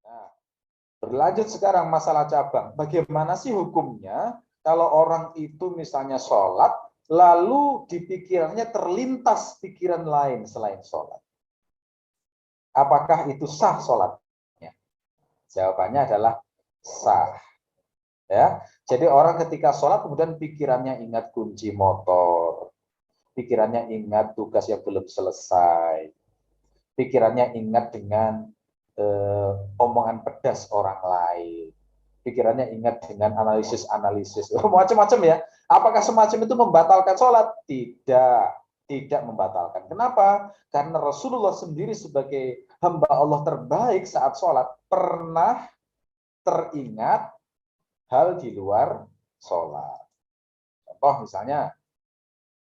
Nah, berlanjut sekarang masalah cabang. Bagaimana sih hukumnya kalau orang itu misalnya sholat, lalu di pikirannya terlintas pikiran lain selain sholat? Apakah itu sah sholatnya? Jawabannya adalah sah. Ya, jadi orang ketika sholat kemudian pikirannya ingat kunci motor, pikirannya ingat tugas yang belum selesai, pikirannya ingat dengan omongan pedas orang lain, pikirannya ingat dengan analisis-analisis, macam-macam ya. Apakah semacam itu membatalkan sholat? Tidak, tidak membatalkan. Kenapa? Karena Rasulullah sendiri sebagai hamba Allah terbaik saat sholat pernah teringat hal di luar sholat. Contoh misalnya,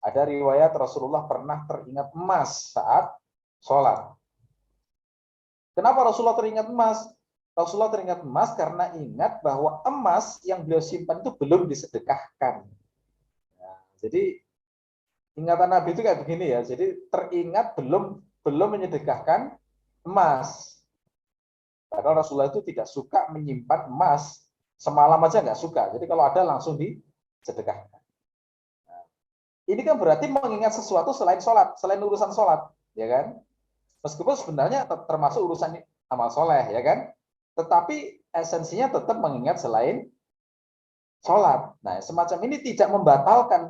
ada riwayat Rasulullah pernah teringat emas saat sholat. Kenapa Rasulullah teringat emas? Rasulullah teringat emas karena ingat bahwa emas yang beliau simpan itu belum disedekahkan. Nah, jadi ingatan Nabi itu kayak begini ya. Jadi teringat belum menyedekahkan emas. Padahal Rasulullah itu tidak suka menyimpan emas. Semalam aja nggak suka. Jadi kalau ada langsung disedekahkan. Nah, ini kan berarti mengingat sesuatu selain sholat, selain urusan sholat, ya kan? Meskipun sebenarnya termasuk urusan amal soleh, ya kan? Tetapi esensinya tetap mengingat selain sholat. Nah, semacam ini tidak membatalkan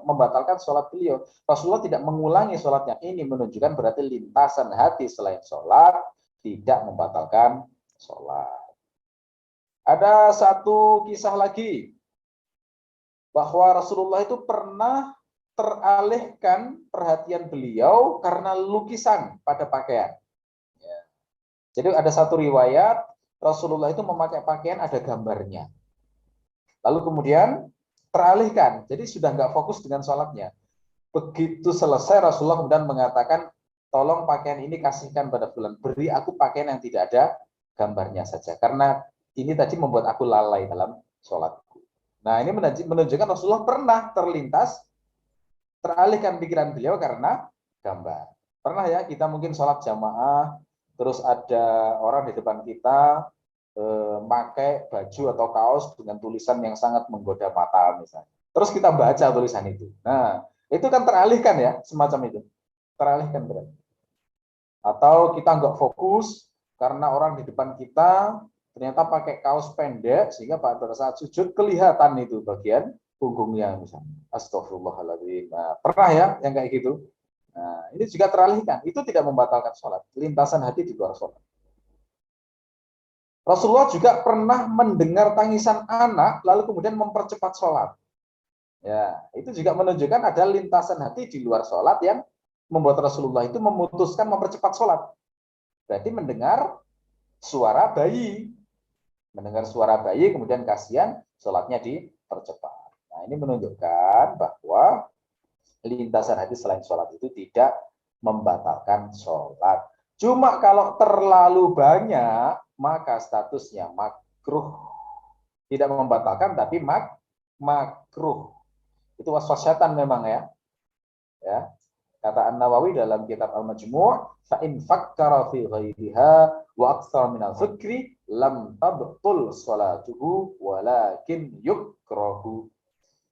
membatalkan sholat beliau. Rasulullah tidak mengulangi sholatnya. Ini menunjukkan berarti lintasan hati selain sholat tidak membatalkan sholat. Ada satu kisah lagi bahwa Rasulullah itu pernah teralihkan perhatian beliau karena lukisan pada pakaian. Ya. Jadi ada satu riwayat Rasulullah itu memakai pakaian ada gambarnya. Lalu kemudian teralihkan, jadi sudah nggak fokus dengan sholatnya. Begitu selesai Rasulullah kemudian mengatakan, tolong pakaian ini kasihkan pada fulan, beri aku pakaian yang tidak ada gambarnya saja, karena ini tadi membuat aku lalai dalam sholatku. Nah, ini menunjukkan Rasulullah pernah terlintas teralihkan pikiran beliau karena gambar. Pernah ya kita mungkin sholat jamaah, terus ada orang di depan kita pakai baju atau kaos dengan tulisan yang sangat menggoda mata misalnya. Terus kita baca tulisan itu. Nah, itu kan teralihkan ya, semacam itu. Teralihkan berarti. Atau kita nggak fokus karena orang di depan kita ternyata pakai kaos pendek sehingga pada saat sujud kelihatan itu bagian punggungnya misalnya. Astagfirullahaladzim. Nah, pernah ya yang kayak gitu? Nah, ini juga teralihkan. Itu tidak membatalkan sholat. Lintasan hati di luar sholat. Rasulullah juga pernah mendengar tangisan anak lalu kemudian mempercepat sholat. Ya, itu juga menunjukkan ada lintasan hati di luar sholat yang membuat Rasulullah itu memutuskan mempercepat sholat. Berarti mendengar suara bayi. Mendengar suara bayi, kemudian kasihan, sholatnya dipercepat. Nah, ini menunjukkan bahwa lintasan hati selain sholat itu tidak membatalkan sholat. Cuma kalau terlalu banyak, maka statusnya makruh. Tidak membatalkan, tapi makruh. Itu waswas syaitan memang ya. Ya. Kata An-Nawawi dalam kitab Al-Majmu', fa in fakkara fi ghairiha wa aktsara min al-fikri lam tabtul salatuhu walakin yukrahu.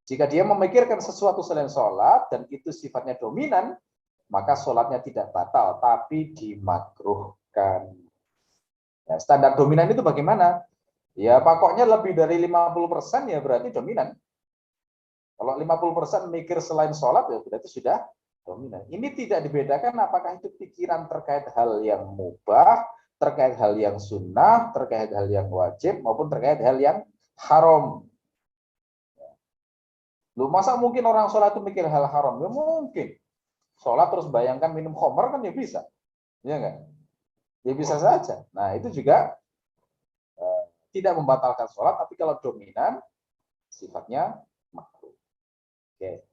Jika dia memikirkan sesuatu selain sholat dan itu sifatnya dominan, maka sholatnya tidak batal tapi dimakruhkan. Ya, standar dominan itu bagaimana? Ya pokoknya lebih dari 50% ya berarti dominan. Kalau 50% mikir selain sholat ya berarti sudah dominan. Ini tidak dibedakan apakah itu pikiran terkait hal yang mubah, terkait hal yang sunnah, terkait hal yang wajib, maupun terkait hal yang haram. Lu masa mungkin orang sholat itu mikir hal haram? Ya mungkin. Sholat terus bayangkan minum khamar kan ya bisa. Ya enggak? Ya bisa saja. Nah itu juga tidak membatalkan sholat, tapi kalau dominan sifatnya makruh. Oke.